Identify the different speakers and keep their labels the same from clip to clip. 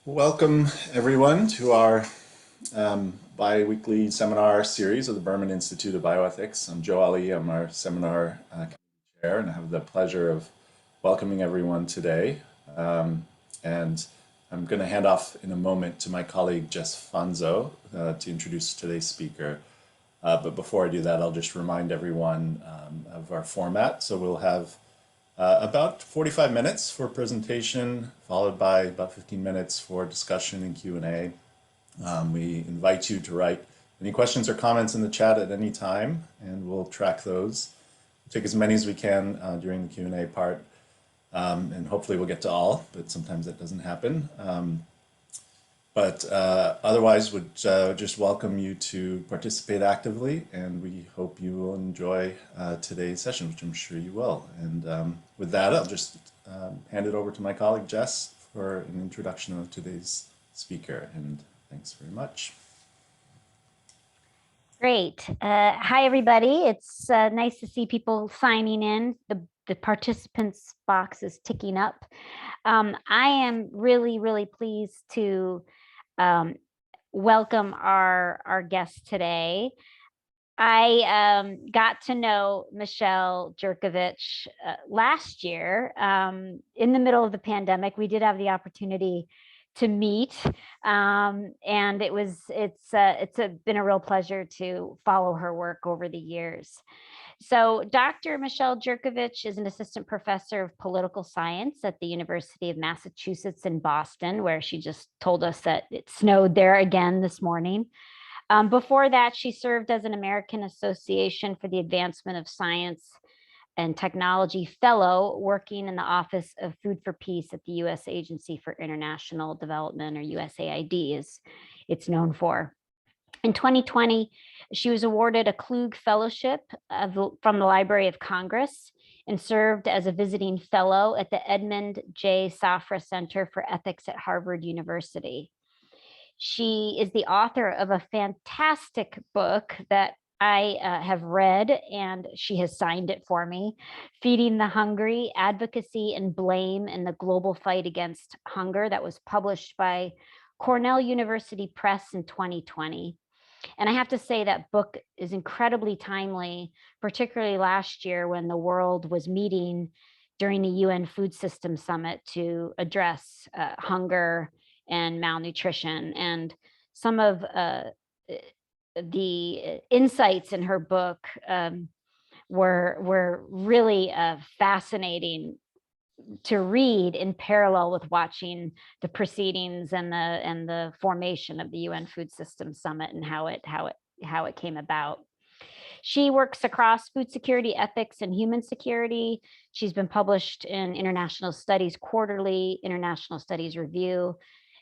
Speaker 1: Welcome, everyone, to our bi-weekly seminar series of the Berman Institute of Bioethics. I'm Joe Ali. I'm our seminar committee chair, and I have the pleasure of welcoming everyone today. And I'm going to hand off in a moment to my colleague Jess Fanzo to introduce today's speaker. But before I do that, I'll just remind everyone of our format. So we'll have about 45 minutes for presentation, followed by about 15 minutes for discussion and Q&A. We invite you to write any questions or comments in the chat at any time, and we'll track those. We'll take as many as we can during the Q&A part, and hopefully we'll get to all, but sometimes that doesn't happen. But otherwise, would just welcome you to participate actively, and we hope you will enjoy today's session, which I'm sure you will. And with that, I'll just hand it over to my colleague Jess for an introduction of today's speaker, and thanks very much.
Speaker 2: Great. Hi, everybody. It's nice to see people signing in. The participants box is ticking up. I am really pleased to welcome our guest today. I got to know Michelle Jurkovich last year in the middle of the pandemic. We did have the opportunity to meet, and it's been a real pleasure to follow her work over the years. So Dr. Michelle Jurkovich is an assistant professor of political science at the University of Massachusetts in Boston, where she just told us that it snowed there again this morning. Before that, she served as an American Association for the Advancement of Science and Technology Fellow, working in the Office of Food for Peace at the U.S. Agency for International Development, or USAID as it's known for. In 2020, she was awarded a Klug Fellowship from the Library of Congress and served as a visiting fellow at the Edmund J. Safra Center for Ethics at Harvard University. She is the author of a fantastic book that I have read, and she has signed it for me, Feeding the Hungry, Advocacy and Blame in the Global Fight Against Hunger, that was published by Cornell University Press in 2020. And I have to say that book is incredibly timely, particularly last year when the world was meeting during the UN Food System Summit to address hunger and malnutrition. And some of the insights in her book were really fascinating to read in parallel with watching the proceedings and the formation of the UN Food System Summit and how it came about. She works across food security, ethics, and human security. She's been published in International Studies Quarterly, International Studies Review,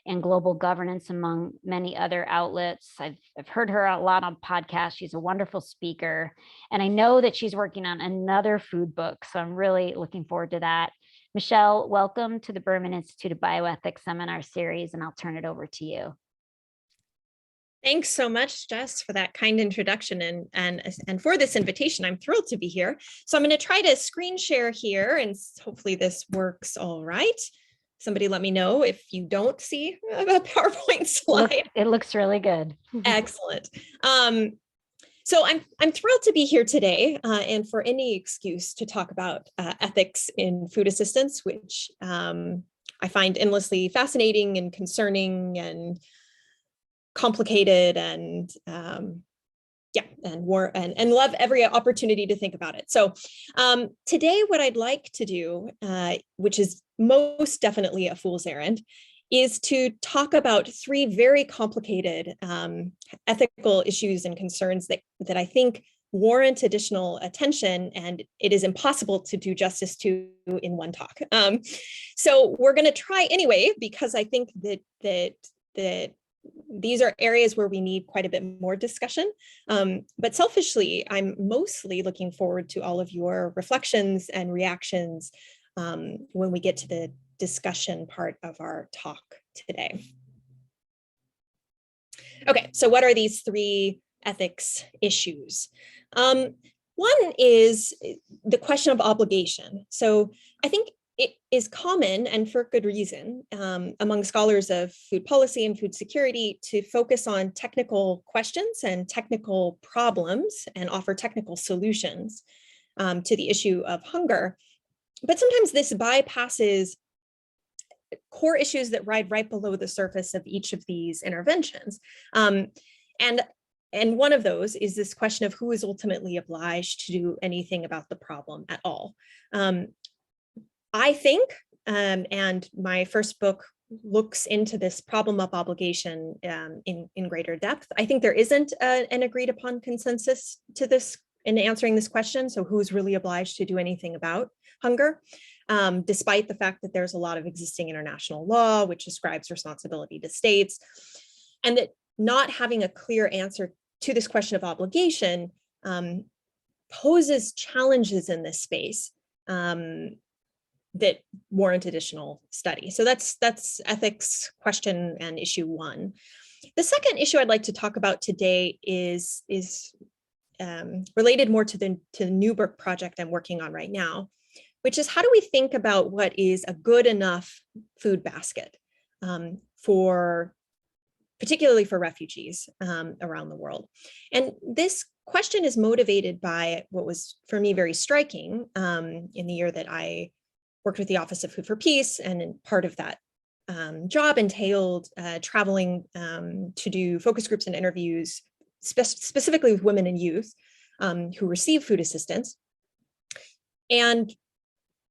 Speaker 2: and Global Governance, among many other outlets. I've heard her a lot on podcasts. She's a wonderful speaker, and I know that she's working on another food book, so I'm really looking forward to that. Michelle, welcome to the Berman Institute of Bioethics seminar series, and I'll turn it over to you.
Speaker 3: Thanks so much, Jess, for that kind introduction and for this invitation. I'm thrilled to be here. So I'm going to try to screen share here, and hopefully this works all right. Somebody let me know if you don't see a PowerPoint slide.
Speaker 2: It looks really good.
Speaker 3: Excellent. So I'm thrilled to be here today and for any excuse to talk about ethics in food assistance, which I find endlessly fascinating and concerning and complicated and love every opportunity to think about it. So today what I'd like to do, which is most definitely a fool's errand, is to talk about three very complicated ethical issues and concerns that I think warrant additional attention, and it is impossible to do justice to in one talk. So we're going to try anyway, because I think that these are areas where we need quite a bit more discussion. But selfishly, I'm mostly looking forward to all of your reflections and reactions when we get to the discussion part of our talk today. Okay, so what are these three ethics issues? One is the question of obligation. So I think it is common, and for good reason, among scholars of food policy and food security to focus on technical questions and technical problems and offer technical solutions to the issue of hunger. But sometimes this bypasses core issues that ride right below the surface of each of these interventions. And one of those is this question of who is ultimately obliged to do anything about the problem at all. I think, and my first book looks into this problem of obligation in greater depth. I think there isn't an agreed upon consensus to this in answering this question. So who's really obliged to do anything about hunger, despite the fact that there's a lot of existing international law which ascribes responsibility to states, and that not having a clear answer to this question of obligation poses challenges in this space that warrant additional study. So that's ethics question and issue one. The second issue I'd like to talk about today is related more to the Newberg project I'm working on right now, which is how do we think about what is a good enough food basket particularly for refugees around the world. And this question is motivated by what was for me very striking in the year that I worked with the Office of Food for Peace, and part of that job entailed traveling to do focus groups and interviews specifically with women and youth who receive food assistance, and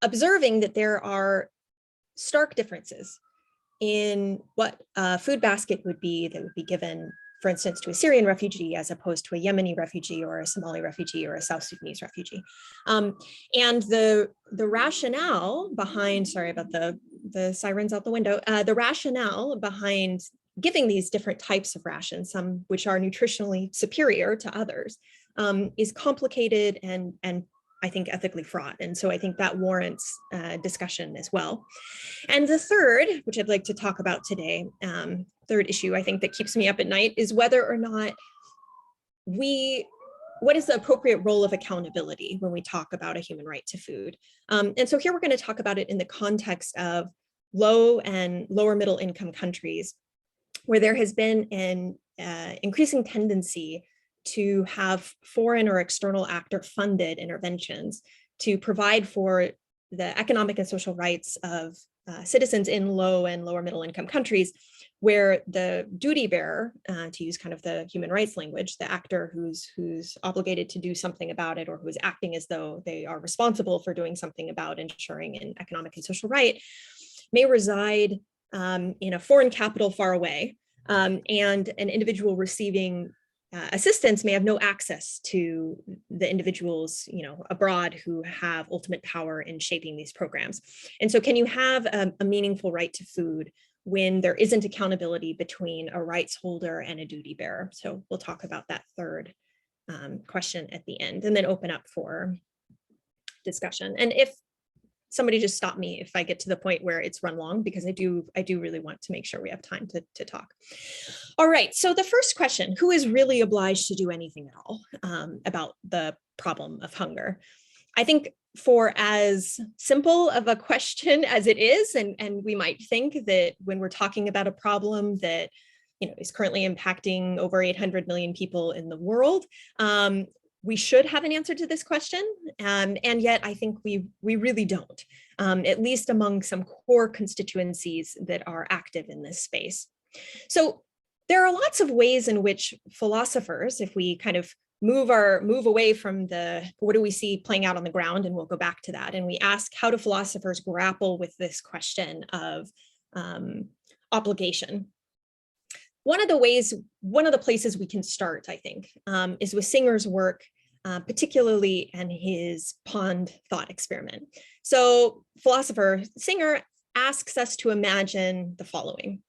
Speaker 3: observing that there are stark differences in what a food basket would be that would be given, for instance, to a Syrian refugee as opposed to a Yemeni refugee or a Somali refugee or a South Sudanese refugee. And the rationale behind, sorry about the sirens out the window, the rationale behind giving these different types of rations, some which are nutritionally superior to others, is complicated and I think ethically fraught. And so I think that warrants discussion as well. And the third, which I'd like to talk about today, third issue I think that keeps me up at night, is whether or not what is the appropriate role of accountability when we talk about a human right to food? And so here we're going to talk about it in the context of low and lower middle income countries, where there has been an increasing tendency to have foreign or external actor funded interventions to provide for the economic and social rights of citizens in low and lower middle income countries, where the duty bearer, to use kind of the human rights language, the actor who's obligated to do something about it, or who is acting as though they are responsible for doing something about ensuring an economic and social right, may reside in a foreign capital far away, and an individual receiving assistance may have no access to the individuals, abroad who have ultimate power in shaping these programs. And so can you have a meaningful right to food when there isn't accountability between a rights holder and a duty bearer? So we'll talk about that third question at the end, and then open up for discussion. And if somebody just stop me if I get to the point where it's run long, because I do really want to make sure we have time to talk. All right, so the first question, who is really obliged to do anything at all about the problem of hunger? I think for as simple of a question as it is, and we might think that when we're talking about a problem that is currently impacting over 800 million people in the world, we should have an answer to this question, and yet I think we really don't, at least among some core constituencies that are active in this space. So there are lots of ways in which philosophers, if we kind of move away from what do we see playing out on the ground, and we'll go back to that, and we ask, how do philosophers grapple with this question of obligation? One of the places we can start, I think, is with Singer's work, particularly in his pond thought experiment. So philosopher Singer asks us to imagine the following.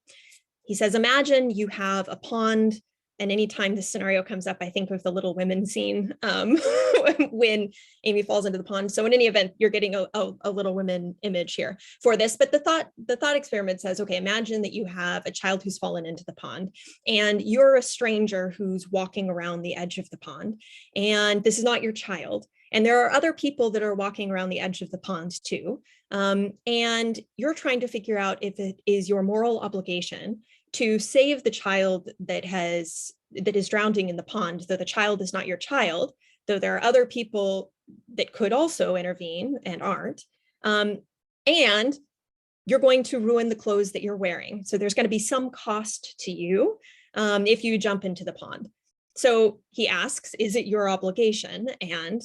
Speaker 3: He says, imagine you have a pond, and anytime this scenario comes up, I think of the Little Women scene when Amy falls into the pond. So in any event, you're getting a Little Women image here for this. But the thought experiment says, okay, imagine that you have a child who's fallen into the pond, and you're a stranger who's walking around the edge of the pond, and this is not your child. And there are other people that are walking around the edge of the pond too. And you're trying to figure out if it is your moral obligation to save the child that is drowning in the pond, though the child is not your child, though there are other people that could also intervene and aren't. And you're going to ruin the clothes that you're wearing. So there's going to be some cost to you if you jump into the pond. So he asks, is it your obligation? And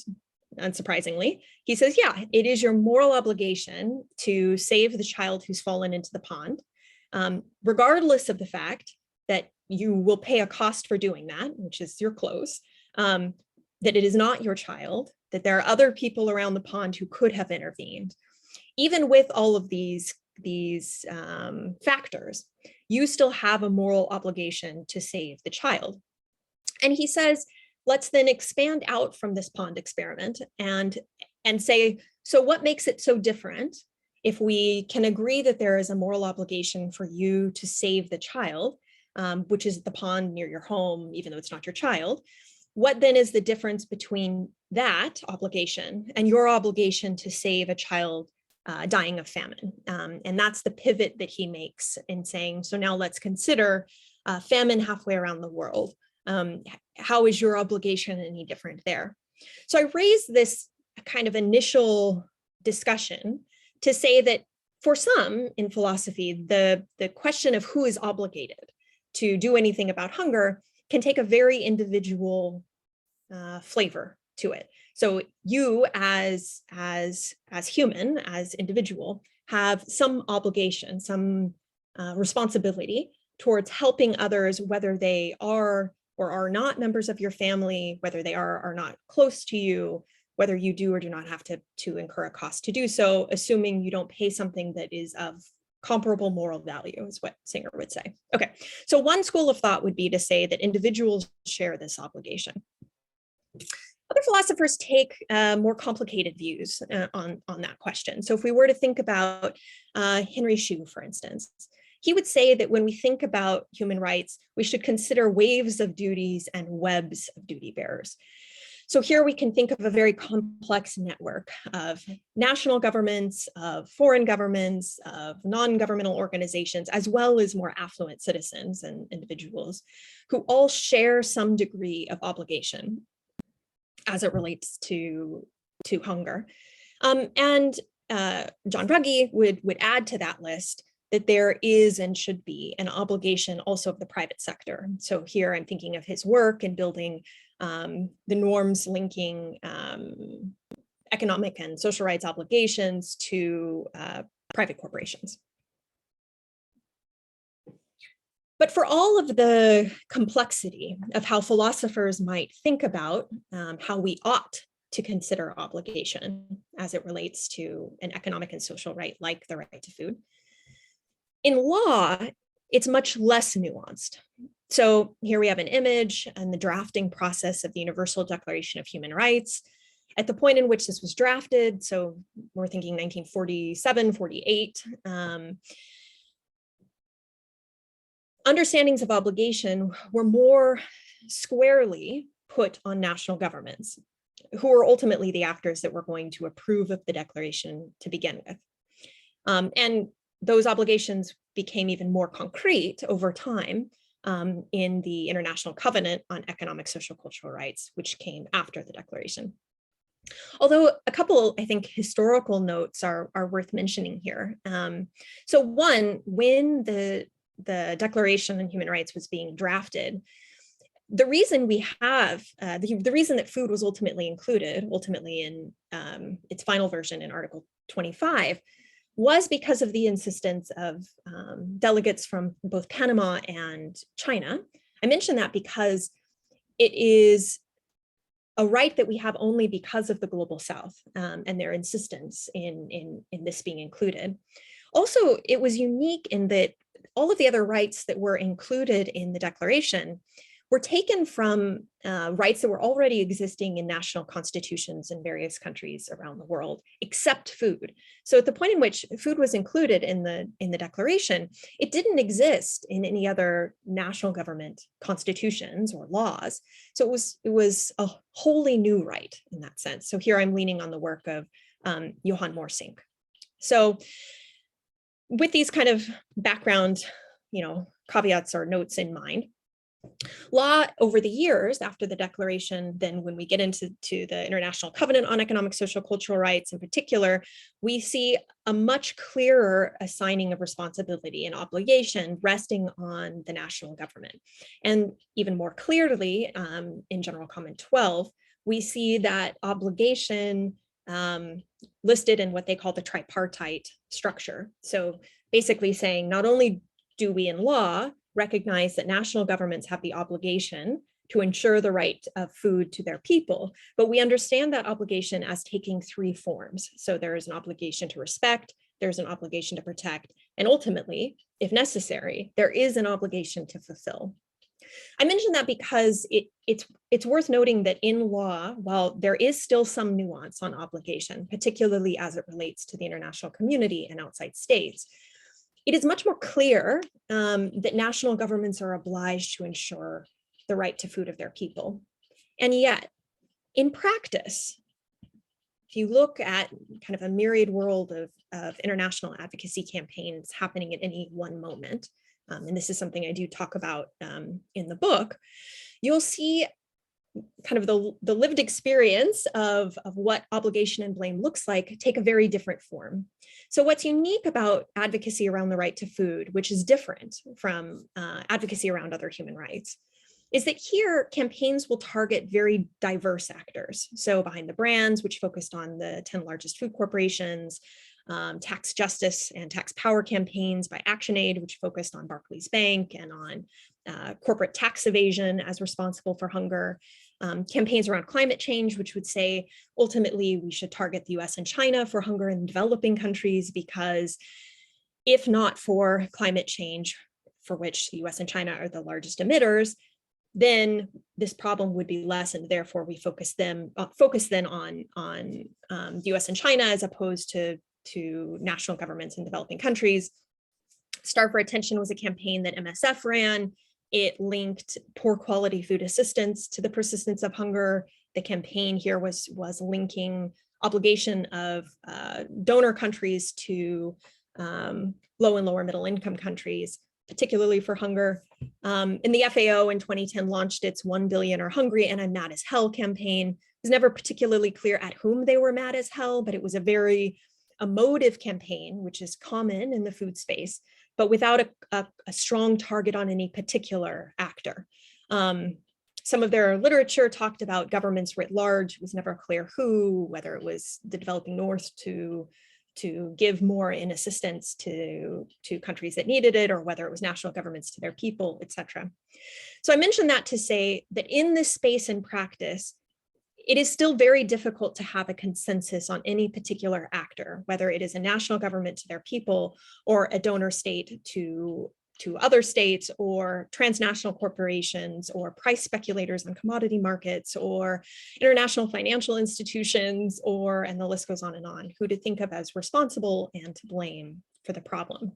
Speaker 3: unsurprisingly, he says, yeah, it is your moral obligation to save the child who's fallen into the pond, regardless of the fact that you will pay a cost for doing that, which is your clothes, that it is not your child, that there are other people around the pond who could have intervened. Even with all of these factors, you still have a moral obligation to save the child. And he says, let's then expand out from this pond experiment and say, so what makes it so different if we can agree that there is a moral obligation for you to save the child, which is the pond near your home, even though it's not your child? What then is the difference between that obligation and your obligation to save a child dying of famine? And that's the pivot that he makes in saying, so now let's consider famine halfway around the world. How is your obligation any different there? So I raised this kind of initial discussion to say that for some in philosophy, the question of who is obligated to do anything about hunger can take a very individual flavor to it. So you as human, as individual, have some obligation, some responsibility towards helping others, whether they are or are not members of your family, whether they are or not close to you, whether you do or do not have to incur a cost to do so, assuming you don't pay something that is of comparable moral value, is what Singer would say. Okay, so one school of thought would be to say that individuals share this obligation. Other philosophers take more complicated views on that question. So if we were to think about Henry Shue, for instance, he would say that when we think about human rights, we should consider waves of duties and webs of duty bearers. So here we can think of a very complex network of national governments, of foreign governments, of non-governmental organizations, as well as more affluent citizens and individuals who all share some degree of obligation as it relates to hunger. And John Ruggie would add to that list that there is and should be an obligation also of the private sector. So here I'm thinking of his work in building the norms linking economic and social rights obligations to private corporations. But for all of the complexity of how philosophers might think about how we ought to consider obligation as it relates to an economic and social right like the right to food, in law, it's much less nuanced. So here we have an image and the drafting process of the Universal Declaration of Human Rights. At the point in which this was drafted, so we're thinking 1947, 48, understandings of obligation were more squarely put on national governments, who were ultimately the actors that were going to approve of the declaration to begin with. And those obligations became even more concrete over time in the International Covenant on Economic, Social, Cultural Rights, which came after the declaration. Although a couple, I think, historical notes are worth mentioning here. So one, when the Declaration on Human Rights was being drafted, the reason we have, the reason that food was ultimately included, in its final version in Article 25, was because of the insistence of delegates from both Panama and China. I mention that because it is a right that we have only because of the Global South and their insistence in this being included. Also, it was unique in that all of the other rights that were included in the Declaration were taken from rights that were already existing in national constitutions in various countries around the world, except food. So at the point in which food was included in the Declaration, it didn't exist in any other national government constitutions or laws. So it was a wholly new right in that sense. So here I'm leaning on the work of Johan Morsink. So with these kind of background, caveats or notes in mind, law over the years after the Declaration, then when we get into the International Covenant on Economic, Social, Cultural Rights in particular, we see a much clearer assigning of responsibility and obligation resting on the national government. And even more clearly, in General Comment 12, we see that obligation listed in what they call the tripartite structure. So basically saying not only do we in law recognize that national governments have the obligation to ensure the right of food to their people, but we understand that obligation as taking three forms. So there is an obligation to respect, there's an obligation to protect, and ultimately, if necessary, there is an obligation to fulfill. I mention that because it's worth noting that in law, while there is still some nuance on obligation, particularly as it relates to the international community and outside states, it is much more clear that national governments are obliged to ensure the right to food of their people. And yet, in practice, if you look at kind of a myriad world of international advocacy campaigns happening at any one moment, and this is something I do talk about in the book, you'll see kind of the lived experience of what obligation and blame looks like take a very different form. So what's unique about advocacy around the right to food, which is different from advocacy around other human rights, is that here campaigns will target very diverse actors. So Behind the Brands, which focused on the 10 largest food corporations, tax justice and tax power campaigns by ActionAid, which focused on Barclays Bank and on corporate tax evasion as responsible for hunger. Campaigns around climate change, which would say ultimately we should target the US and China for hunger in developing countries, because if not for climate change, for which the US and China are the largest emitters, then this problem would be lessened. Therefore, we focus then on the US and China as opposed to national governments in developing countries. Starve for Attention was a campaign that MSF ran. It linked poor quality food assistance to the persistence of hunger. The campaign here was linking obligation of donor countries to low and lower middle income countries, particularly for hunger. And the FAO in 2010 launched its 1 billion are hungry and I'm mad as hell campaign. It was never particularly clear at whom they were mad as hell, but it was a very emotive campaign, which is common in the food space, but without a strong target on any particular actor. Some of their literature talked about governments writ large. It was never clear who, whether it was the developing North to give more in assistance to countries that needed it, or whether it was national governments to their people, et cetera. So I mentioned that to say that in this space and practice, it is still very difficult to have a consensus on any particular actor, whether it is a national government to their people or a donor state to other states, or transnational corporations, or price speculators on commodity markets, or international financial institutions, and the list goes on, who to think of as responsible and to blame for the problem.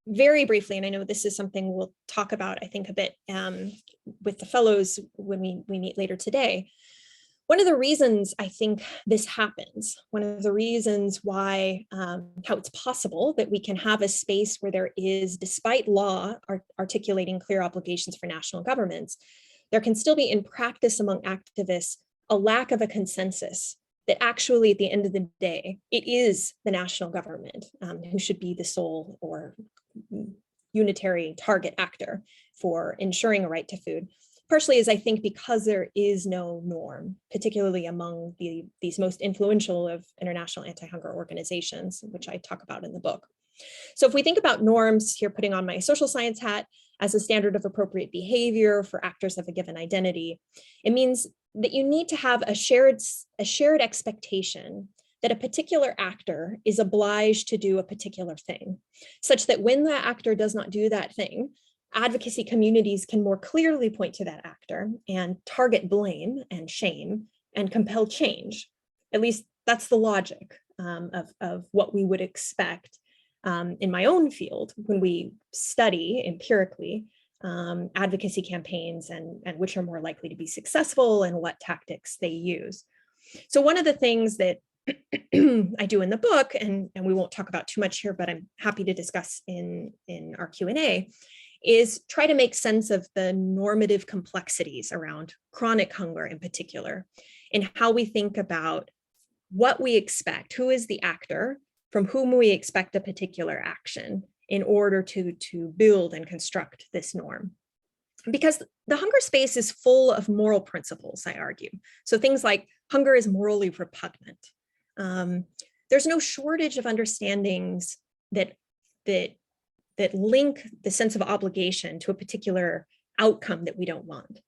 Speaker 3: Very briefly, and I know this is something we'll talk about, I think, a bit with the fellows when we meet later today. One of the reasons I think this happens, one of the reasons why, how it's possible that we can have a space where there is, despite law articulating clear obligations for national governments, there can still be in practice among activists a lack of a consensus that actually at the end of the day, it is the national government who should be the sole or unitary target actor for ensuring a right to food. Partially is, I think, because there is no norm, particularly among these most influential of international anti-hunger organizations, which I talk about in the book. So if we think about norms, here putting on my social science hat, as a standard of appropriate behavior for actors of a given identity, it means that you need to have a shared expectation that a particular actor is obliged to do a particular thing, such that when that actor does not do that thing, advocacy communities can more clearly point to that actor and target blame and shame and compel change. At least that's the logic of what we would expect in my own field when we study empirically advocacy campaigns and which are more likely to be successful and what tactics they use. So one of the things that I do in the book, and we won't talk about too much here, but I'm happy to discuss in our Q&A, is try to make sense of the normative complexities around chronic hunger in particular, and how we think about what we expect, who is the actor from whom we expect a particular action in order to build and construct this norm. Because the hunger space is full of moral principles, I argue. So things like hunger is morally repugnant. There's no shortage of understandings that link the sense of obligation to a particular outcome that we don't want.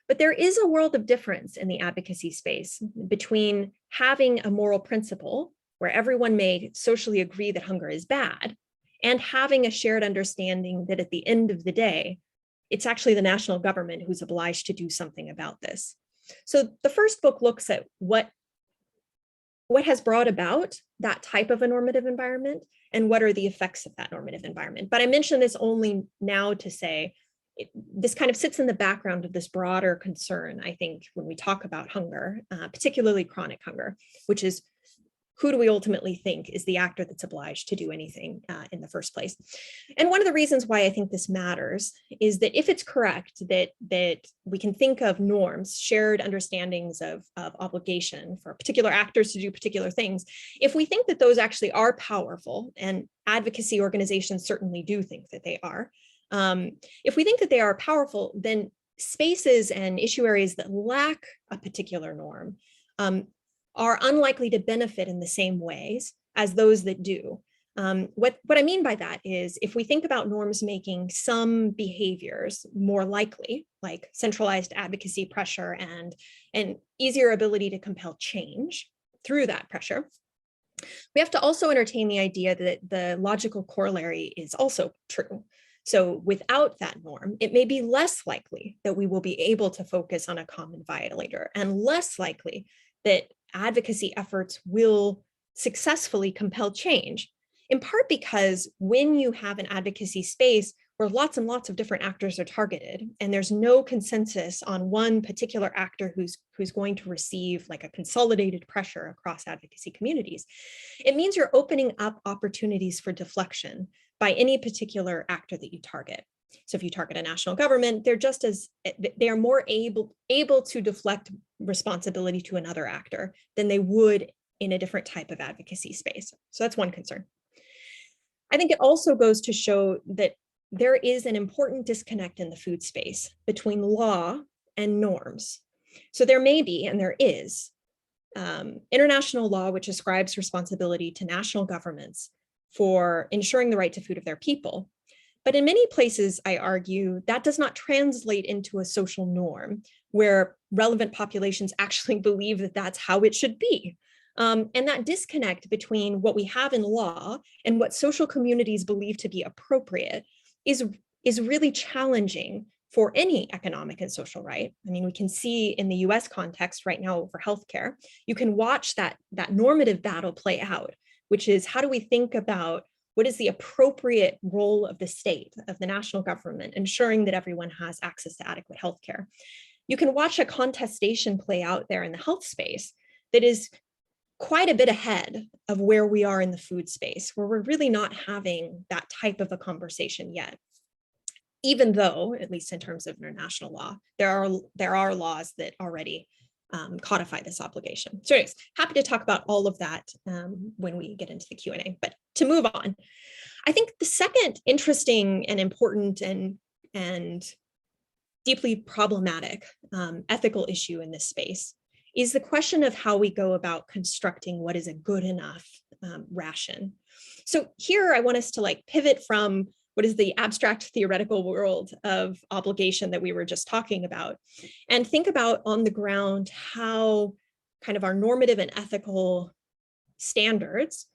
Speaker 3: But there is a world of difference in the advocacy space between having a moral principle where everyone may socially agree that hunger is bad, and having a shared understanding that at the end of the day, it's actually the national government who's obliged to do something about this. So the first book looks at what has brought about that type of a normative environment and what are the effects of that normative environment. But I mention this only now to say this kind of sits in the background of this broader concern, I think, when we talk about hunger, particularly chronic hunger, which is who do we ultimately think is the actor that's obliged to do anything in the first place? And one of the reasons why I think this matters is that if it's correct that we can think of norms, shared understandings of obligation for particular actors to do particular things, if we think that those actually are powerful, and advocacy organizations certainly do think that they are, if we think that they are powerful, then spaces and issue areas that lack a particular norm are unlikely to benefit in the same ways as those that do. What I mean by that is if we think about norms making some behaviors more likely, like centralized advocacy pressure and an easier ability to compel change through that pressure, we have to also entertain the idea that the logical corollary is also true. So without that norm, it may be less likely that we will be able to focus on a common violator, and less likely that advocacy efforts will successfully compel change, in part because when you have an advocacy space where lots and lots of different actors are targeted, and there's no consensus on one particular actor who's going to receive like a consolidated pressure across advocacy communities, it means you're opening up opportunities for deflection by any particular actor that you target. So if you target a national government, they are more able to deflect responsibility to another actor than they would in a different type of advocacy space. So that's one concern. I think it also goes to show that there is an important disconnect in the food space between law and norms. So there may be, and there is, international law which ascribes responsibility to national governments for ensuring the right to food of their people. But in many places, I argue, that does not translate into a social norm where relevant populations actually believe that that's how it should be. And that disconnect between what we have in law and what social communities believe to be appropriate is really challenging for any economic and social right. I mean, we can see in the US context right now for healthcare, you can watch that normative battle play out, which is how do we think about what is the appropriate role of the state, of the national government, ensuring that everyone has access to adequate healthcare. You can watch a contestation play out there in the health space that is quite a bit ahead of where we are in the food space, where we're really not having that type of a conversation yet. Even though, at least in terms of international law, there are laws that already codify this obligation. So anyways, happy to talk about all of that when we get into the Q&A. But to move on, I think the second interesting and important and deeply problematic ethical issue in this space is the question of how we go about constructing what is a good enough ration. So here I want us to pivot from what is the abstract theoretical world of obligation that we were just talking about, and think about on the ground how kind of our normative and ethical standards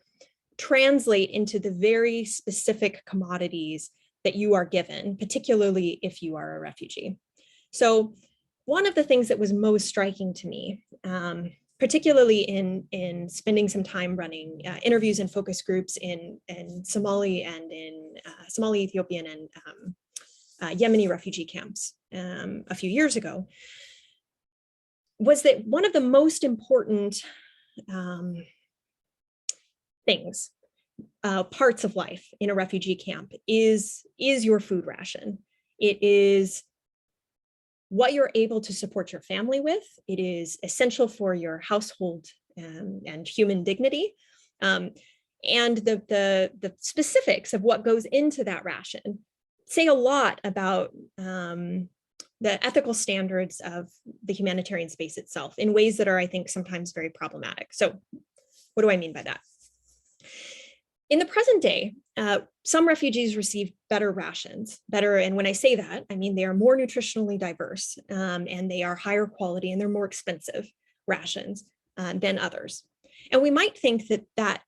Speaker 3: translate into the very specific commodities that you are given, particularly if you are a refugee. So one of the things that was most striking to me, particularly in spending some time running interviews and focus groups in Somali and in Somali, Ethiopian, and Yemeni refugee camps a few years ago, was that one of the most important things, parts of life in a refugee camp is your food ration. It is what you're able to support your family with. It is essential for your household and human dignity. And the specifics of what goes into that ration say a lot about the ethical standards of the humanitarian space itself in ways that are, I think, sometimes very problematic. So what do I mean by that? In the present day, some refugees receive better rations, and when I say that, I mean they are more nutritionally diverse, and they are higher quality, and they're more expensive rations than others. And we might think that that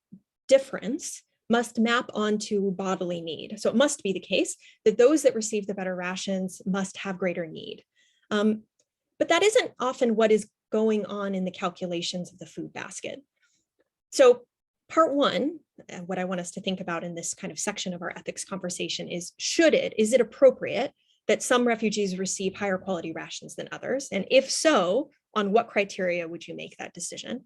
Speaker 3: difference must map onto bodily need. So it must be the case that those that receive the better rations must have greater need. But that isn't often what is going on in the calculations of the food basket. So part one, what I want us to think about in this kind of section of our ethics conversation is, is it appropriate that some refugees receive higher quality rations than others? And if so, on what criteria would you make that decision?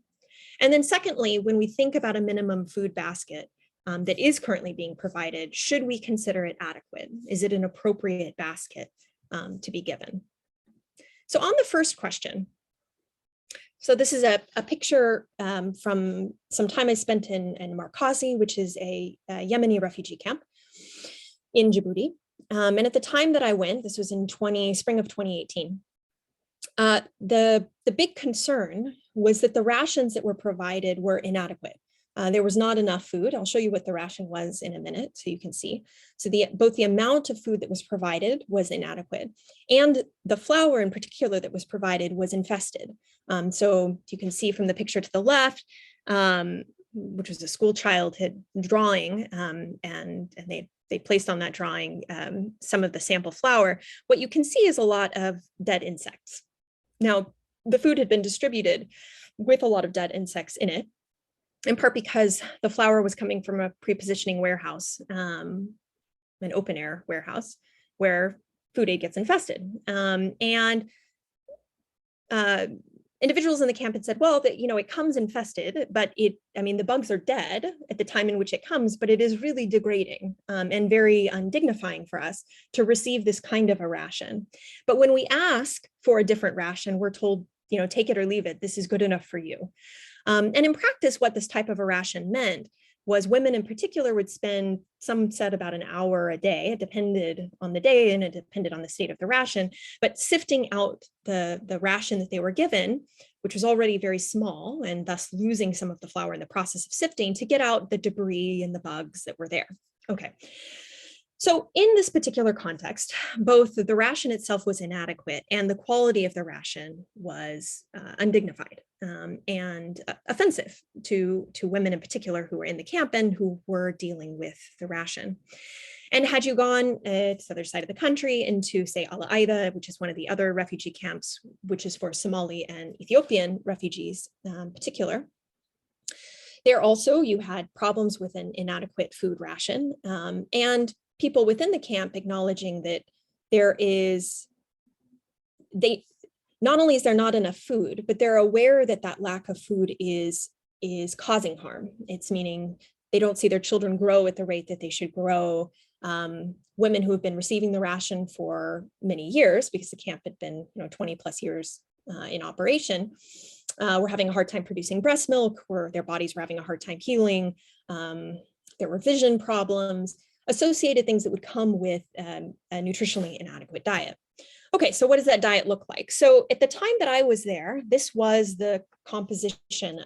Speaker 3: And then secondly, when we think about a minimum food basket that is currently being provided, should we consider it adequate? Is it an appropriate basket to be given? So on the first question, so this is a picture from some time I spent in Markazi, which is a Yemeni refugee camp in Djibouti. And at the time that I went, this was in spring of 2018, the big concern was that the rations that were provided were inadequate. There was not enough food. I'll show you what the ration was in a minute so you can see. So both the amount of food that was provided was inadequate, and the flour in particular that was provided was infested. So you can see from the picture to the left, which was a school child had drawing, and they placed on that drawing some of the sample flour. What you can see is a lot of dead insects. Now, the food had been distributed with a lot of dead insects in it, in part because the flour was coming from a pre-positioning warehouse, an open air warehouse where food aid gets infested. Individuals in the camp had said, well, that, it comes infested, but the bugs are dead at the time in which it comes, but it is really degrading and very undignifying for us to receive this kind of a ration. But when we ask for a different ration, we're told, take it or leave it. This is good enough for you. And in practice, what this type of a ration meant was women in particular would spend, some said about an hour a day. It depended on the day and it depended on the state of the ration, but sifting out the ration that they were given, which was already very small, and thus losing some of the flour in the process of sifting to get out the debris and the bugs that were there. Okay. So in this particular context, both the ration itself was inadequate and the quality of the ration was undignified and offensive to women in particular who were in the camp and who were dealing with the ration. And had you gone to the other side of the country into, say, Al Aida, which is one of the other refugee camps, which is for Somali and Ethiopian refugees in particular, there also you had problems with an inadequate food ration and people within the camp acknowledging that not only is there not enough food, but they're aware that that lack of food is causing harm. It's meaning they don't see their children grow at the rate that they should grow. Women who have been receiving the ration for many years, because the camp had been 20 plus years in operation, were having a hard time producing breast milk, or their bodies were having a hard time healing. There were vision problems, associated things that would come with a nutritionally inadequate diet. Okay, so what does that diet look like? So at the time that I was there, this was the composition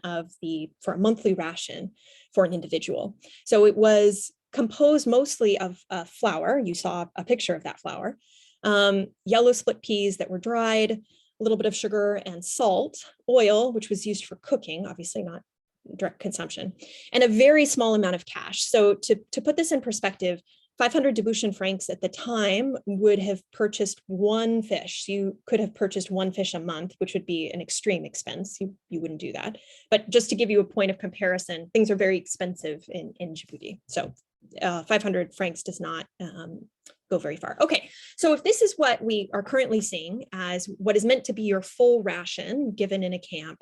Speaker 3: for a monthly ration for an individual. So it was composed mostly of flour. You saw a picture of that flour, yellow split peas that were dried, a little bit of sugar and salt, oil, which was used for cooking, obviously not direct consumption, and a very small amount of cash. So to put this in perspective, 500 Djiboutian francs at the time would have purchased one fish. You could have purchased one fish a month, which would be an extreme expense. You wouldn't do that. But just to give you a point of comparison, things are very expensive in Djibouti. So 500 francs does not go very far. Okay, so if this is what we are currently seeing as what is meant to be your full ration given in a camp,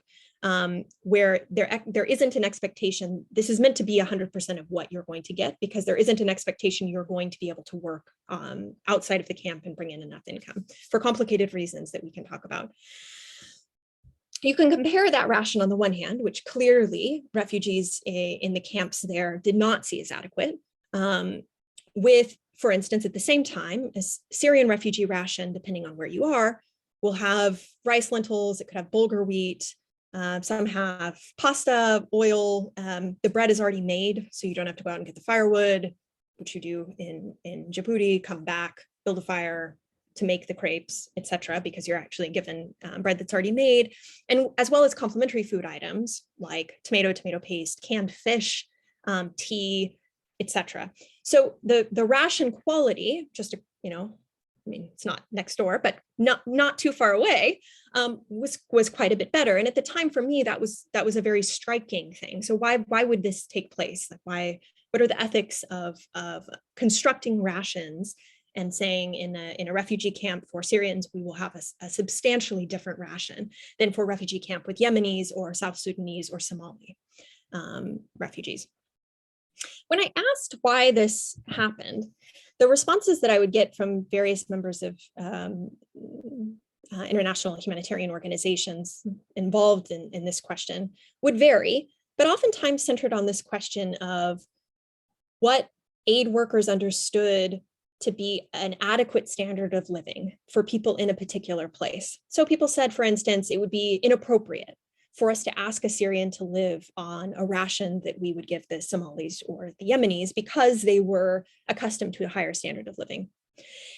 Speaker 3: where there isn't an expectation, this is meant to be 100% of what you're going to get, because there isn't an expectation you're going to be able to work outside of the camp and bring in enough income for complicated reasons that we can talk about. You can compare that ration on the one hand, which clearly refugees in the camps there did not see as adequate, with, for instance, at the same time, a Syrian refugee ration, depending on where you are, will have rice, lentils, it could have bulgur wheat, some have pasta, oil, the bread is already made, so you don't have to go out and get the firewood, which you do in Djibouti, come back, build a fire to make the crepes, etc., because you're actually given bread that's already made, and as well as complementary food items like tomato paste, canned fish, tea, etc. So the ration quality, just to, I mean, it's not next door, but not too far away, was quite a bit better. And at the time, for me, that was a very striking thing. So why would this take place? Like, what are the ethics of constructing rations and saying in a refugee camp for Syrians, we will have a substantially different ration than for refugee camp with Yemenis or South Sudanese or Somali refugees? When I asked why this happened, the responses that I would get from various members of international humanitarian organizations involved in this question would vary, but oftentimes centered on this question of what aid workers understood to be an adequate standard of living for people in a particular place. So people said, for instance, it would be inappropriate for us to ask a Syrian to live on a ration that we would give the Somalis or the Yemenis because they were accustomed to a higher standard of living.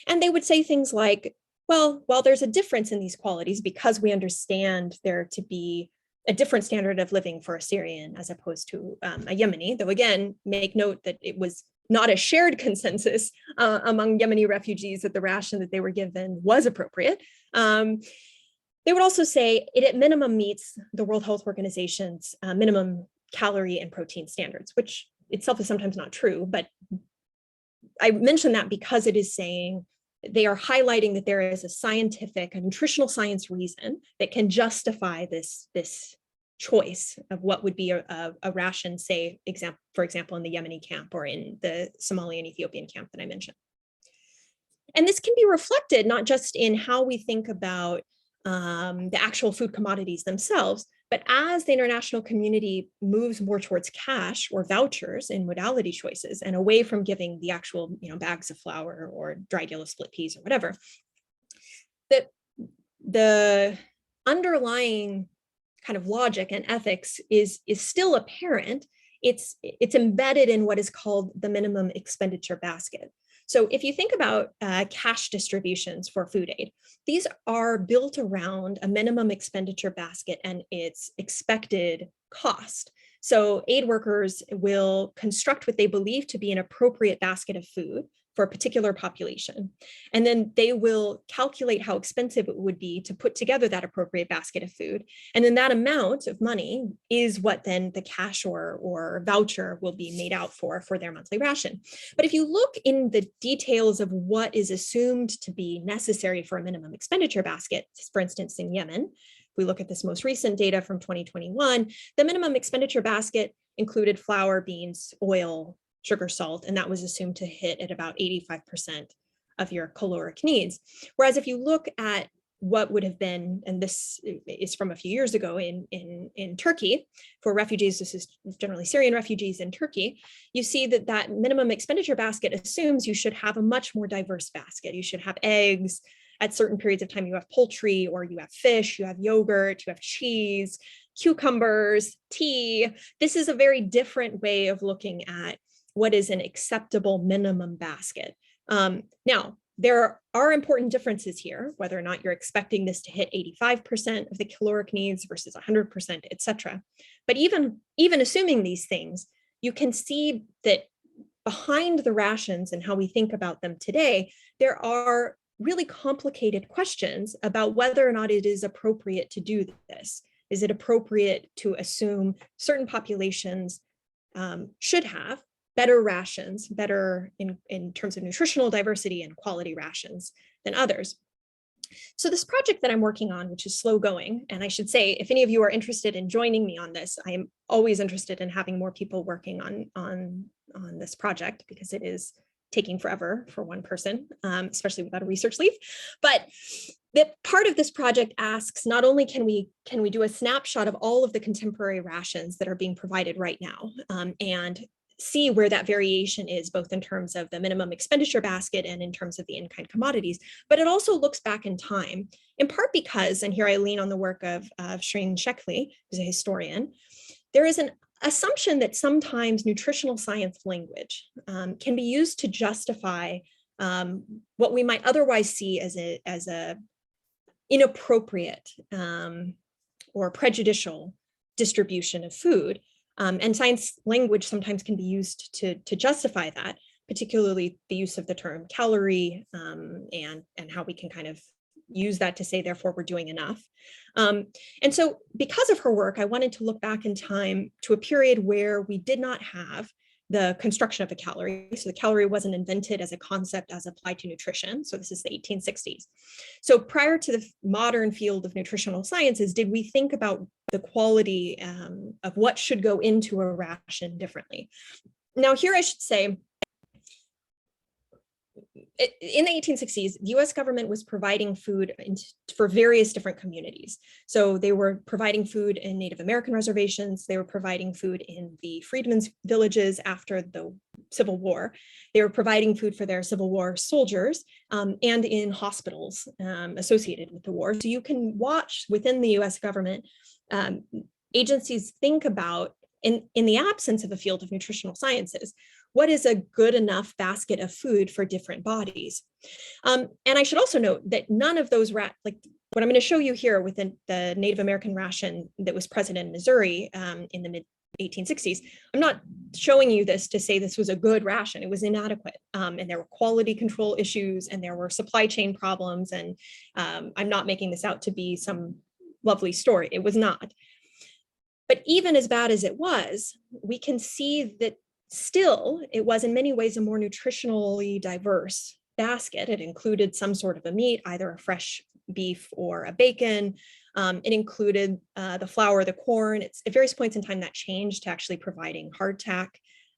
Speaker 3: And they would say things like, well, while there's a difference in these qualities, because we understand there to be a different standard of living for a Syrian as opposed to a Yemeni, though again, make note that it was not a shared consensus among Yemeni refugees that the ration that they were given was appropriate. They would also say it at minimum meets the World Health Organization's minimum calorie and protein standards, which itself is sometimes not true, but I mention that because it is saying they are highlighting that there is a nutritional science reason that can justify this choice of what would be a ration, say, for example, in the Yemeni camp or in the Somali and Ethiopian camp that I mentioned. And this can be reflected not just in how we think about the actual food commodities themselves, but as the international community moves more towards cash or vouchers in modality choices and away from giving the actual bags of flour or dried yellow split peas or whatever, that the underlying kind of logic and ethics is still apparent. It's embedded in what is called the minimum expenditure basket. So if you think about cash distributions for food aid, these are built around a minimum expenditure basket and its expected cost. So aid workers will construct what they believe to be an appropriate basket of food for a particular population. And then they will calculate how expensive it would be to put together that appropriate basket of food. And then that amount of money is what then the cash or voucher will be made out for their monthly ration. But if you look in the details of what is assumed to be necessary for a minimum expenditure basket, for instance, in Yemen, if we look at this most recent data from 2021, the minimum expenditure basket included flour, beans, oil, sugar, salt, and that was assumed to hit at about 85% of your caloric needs. Whereas if you look at what would have been, and this is from a few years ago in Turkey, for refugees, this is generally Syrian refugees in Turkey, you see that minimum expenditure basket assumes you should have a much more diverse basket. You should have eggs. At certain periods of time, you have poultry, or you have fish, you have yogurt, you have cheese, cucumbers, tea. This is a very different way of looking at what is an acceptable minimum basket. Now, there are important differences here, whether or not you're expecting this to hit 85% of the caloric needs versus 100%, et cetera. But even assuming these things, you can see that behind the rations and how we think about them today, there are really complicated questions about whether or not it is appropriate to do this. Is it appropriate to assume certain populations should have better rations, better in terms of nutritional diversity and quality rations than others? So this project that I'm working on, which is slow going, and I should say, if any of you are interested in joining me on this, I am always interested in having more people working on this project, because it is taking forever for one person, especially without a research leave. But that part of this project asks, not only can we do a snapshot of all of the contemporary rations that are being provided right now, and see where that variation is, both in terms of the minimum expenditure basket and in terms of the in-kind commodities, but it also looks back in time, in part because, and here I lean on the work of Shireen Sheckley, who's a historian, there is an assumption that sometimes nutritional science language can be used to justify what we might otherwise see as a inappropriate or prejudicial distribution of food. And science language sometimes can be used to justify that, particularly the use of the term calorie, and how we can kind of use that to say, therefore, we're doing enough. And so because of her work, I wanted to look back in time to a period where we did not have the construction of a calorie. So the calorie wasn't invented as a concept as applied to nutrition. So this is the 1860s. So prior to the modern field of nutritional sciences, did we think about the quality of what should go into a ration differently? Now here I should say, in the 1860s, the US government was providing food for various different communities. So they were providing food in Native American reservations. They were providing food in the freedmen's villages after the Civil War. They were providing food for their Civil War soldiers, and in hospitals associated with the war. So you can watch within the US government, agencies think about, in the absence of a field of nutritional sciences, what is a good enough basket of food for different bodies? And I should also note that none of those, like what I'm going to show you here within the Native American ration that was present in Missouri in the mid 1860s, I'm not showing you this to say this was a good ration. It was inadequate. And there were quality control issues and there were supply chain problems. And I'm not making this out to be some lovely story. It was not. But even as bad as it was, we can see that still, it was in many ways a more nutritionally diverse basket. It included some sort of a meat, either a fresh beef or a bacon. It included the flour, the corn. At various points in time that changed to actually providing hardtack.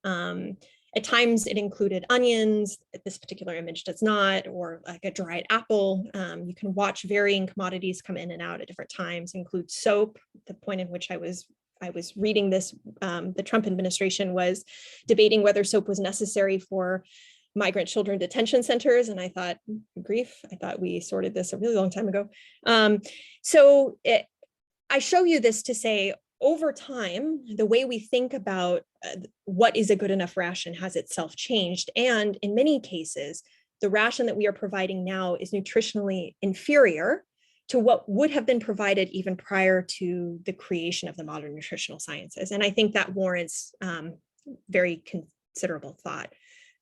Speaker 3: At times it included onions. This particular image does not, or like a dried apple. You can watch varying commodities come in and out at different times, include soap. The point in which I was reading this, the Trump administration was debating whether soap was necessary for migrant children detention centers. And I thought, grief, I thought we sorted this a really long time ago. I show you this to say, over time, the way we think about what is a good enough ration has itself changed. And in many cases, the ration that we are providing now is nutritionally inferior to what would have been provided even prior to the creation of the modern nutritional sciences. And I think that warrants very considerable thought.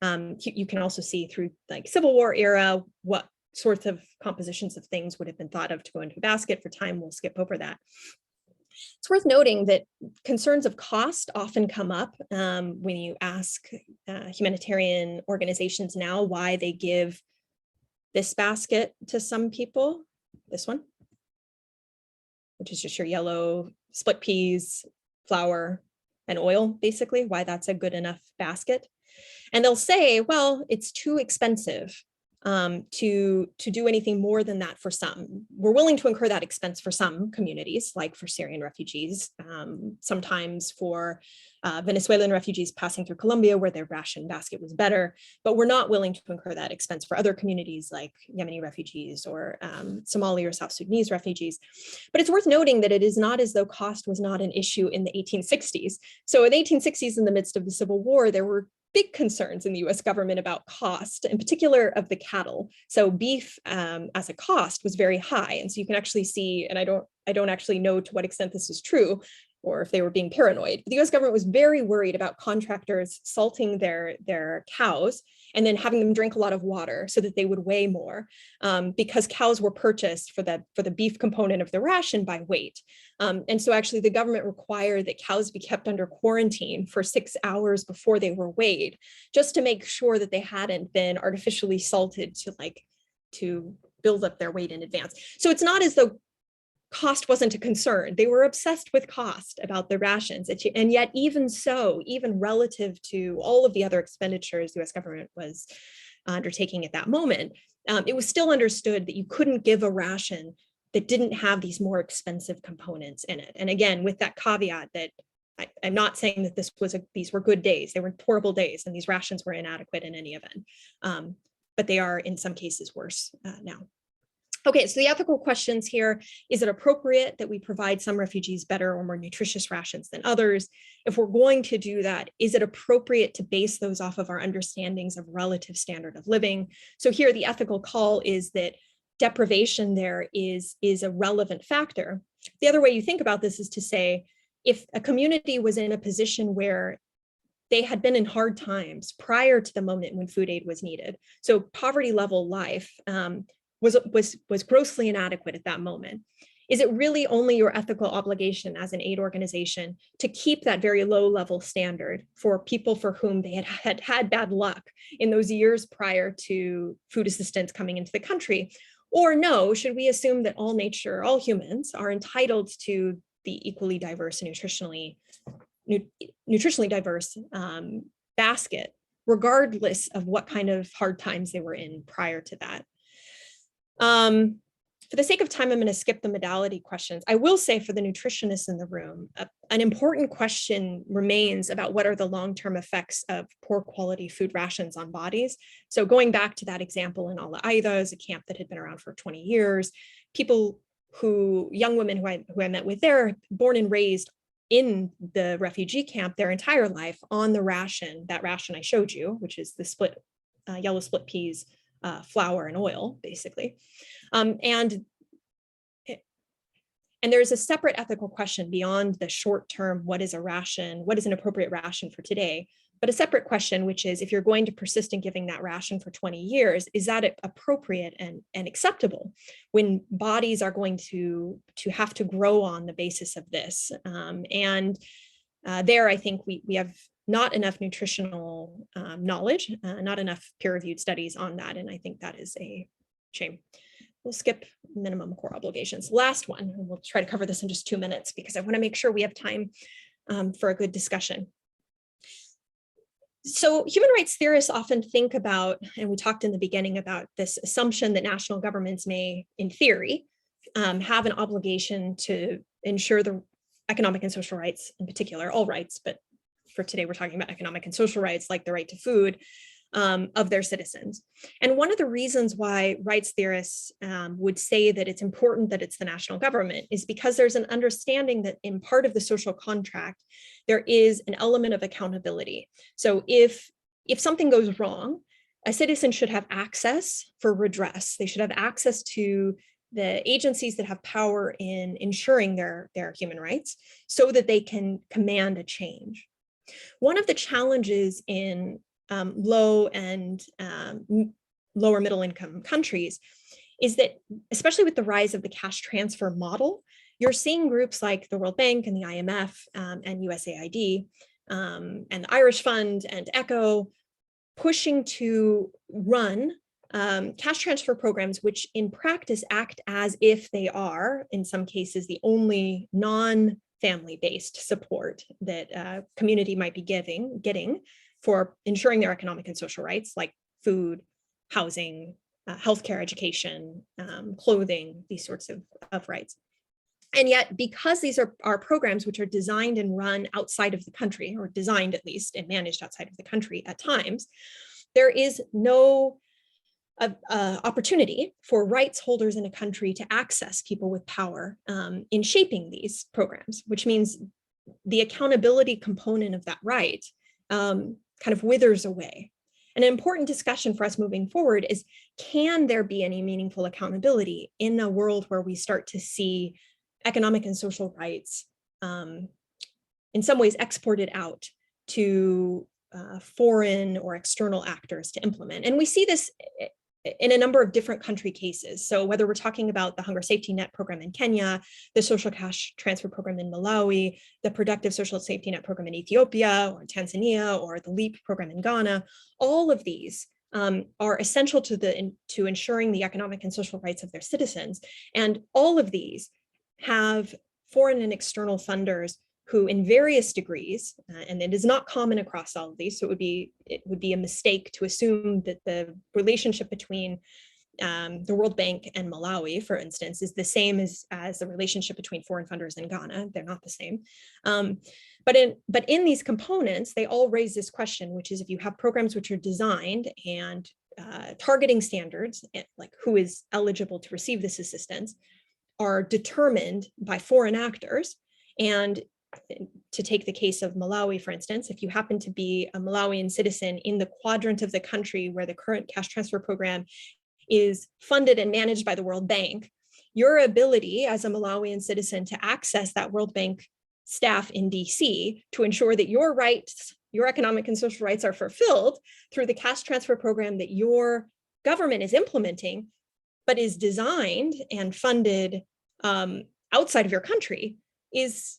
Speaker 3: You can also see through like Civil War era, what sorts of compositions of things would have been thought of to go into a basket. For time, we'll skip over that. It's worth noting that concerns of cost often come up when you ask humanitarian organizations now why they give this basket to some people. This one, which is just your yellow split peas, flour, and oil, basically, why that's a good enough basket. And they'll say, well, it's too expensive to do anything more than that for some. We're willing to incur that expense for some communities, like for Syrian refugees, sometimes for Venezuelan refugees passing through Colombia, where their ration basket was better, but we're not willing to incur that expense for other communities like Yemeni refugees or Somali or South Sudanese refugees. But it's worth noting that it is not as though cost was not an issue in the 1860s. So in the 1860s, in the midst of the Civil War, there were big concerns in the US government about cost, in particular of the cattle. So beef as a cost was very high. And so you can actually see, and I don't actually know to what extent this is true, or if they were being paranoid. The US government was very worried about contractors salting their cows and then having them drink a lot of water so that they would weigh more, because cows were purchased for the beef component of the ration by weight. And so actually the government required that cows be kept under quarantine for 6 hours before they were weighed, just to make sure that they hadn't been artificially salted to build up their weight in advance. So it's not as though cost wasn't a concern. They were obsessed with cost about the rations. And yet even so, even relative to all of the other expenditures the US government was undertaking at that moment, it was still understood that you couldn't give a ration that didn't have these more expensive components in it. And again, with that caveat that I'm not saying that these were good days. They were horrible days, and these rations were inadequate in any event. But they are in some cases worse now. Okay, so the ethical questions here: is it appropriate that we provide some refugees better or more nutritious rations than others? If we're going to do that, is it appropriate to base those off of our understandings of relative standard of living? So here the ethical call is that deprivation there is a relevant factor. The other way you think about this is to say, if a community was in a position where they had been in hard times prior to the moment when food aid was needed, so poverty level life, was grossly inadequate at that moment, is it really only your ethical obligation as an aid organization to keep that very low level standard for people for whom they had bad luck in those years prior to food assistance coming into the country? Or no, should we assume that all humans are entitled to the equally diverse and nutritionally diverse basket, regardless of what kind of hard times they were in prior to that? For the sake of time, I'm going to skip the modality questions. I will say, for the nutritionists in the room, an important question remains about what are the long-term effects of poor quality food rations on bodies. So going back to that example in Al Aida, a camp that had been around for 20 years, young women who I met with there, born and raised in the refugee camp their entire life on that ration I showed you, which is the yellow split peas, flour and oil, basically. And there's a separate ethical question beyond the short term, what is a ration, what is an appropriate ration for today, but a separate question, which is, if you're going to persist in giving that ration for 20 years, is that appropriate and acceptable when bodies are going to have to grow on the basis of this? There, I think we have not enough nutritional knowledge, not enough peer-reviewed studies on that, and I think that is a shame. We'll skip minimum core obligations. Last one, and we'll try to cover this in just 2 minutes because I want to make sure we have time for a good discussion. So human rights theorists often think about, and we talked in the beginning about this assumption that national governments may, in theory, have an obligation to ensure the economic and social rights, in particular, all rights, but for today we're talking about economic and social rights like the right to food, of their citizens. And one of the reasons why rights theorists would say that it's important that it's the national government is because there's an understanding that in part of the social contract, there is an element of accountability. So if something goes wrong, a citizen should have access for redress. They should have access to the agencies that have power in ensuring their human rights so that they can command a change. One of the challenges in low and lower middle income countries is that, especially with the rise of the cash transfer model, you're seeing groups like the World Bank and the IMF and USAID and the Irish Fund and ECHO pushing to run cash transfer programs, which in practice act as if they are, in some cases, the only non-family-based support that a community might be getting for ensuring their economic and social rights, like food, housing, healthcare, education, clothing, these sorts of rights. And yet, because these are programs which are designed and run outside of the country, or designed at least and managed outside of the country at times, there is no opportunity for rights holders in a country to access people with power in shaping these programs, which means the accountability component of that right kind of withers away. An important discussion for us moving forward is, can there be any meaningful accountability in a world where we start to see economic and social rights in some ways exported out to foreign or external actors to implement. And we see this in a number of different country cases. So whether we're talking about the Hunger Safety Net program in Kenya, the Social Cash Transfer program in Malawi, the Productive Social Safety Net program in Ethiopia or Tanzania, or the LEAP program in Ghana, all of these are essential to ensuring the economic and social rights of their citizens. And all of these have foreign and external funders who in various degrees, and it is not common across all of these, so it would be a mistake to assume that the relationship between the World Bank and Malawi, for instance, is the same as the relationship between foreign funders in Ghana. They're not the same. But in these components, they all raise this question, which is if you have programs which are designed and targeting standards, like who is eligible to receive this assistance, are determined by foreign actors. And to take the case of Malawi, for instance, if you happen to be a Malawian citizen in the quadrant of the country where the current cash transfer program is funded and managed by the World Bank, your ability as a Malawian citizen to access that World Bank staff in DC to ensure that your rights, your economic and social rights, are fulfilled through the cash transfer program that your government is implementing, but is designed and funded outside of your country, is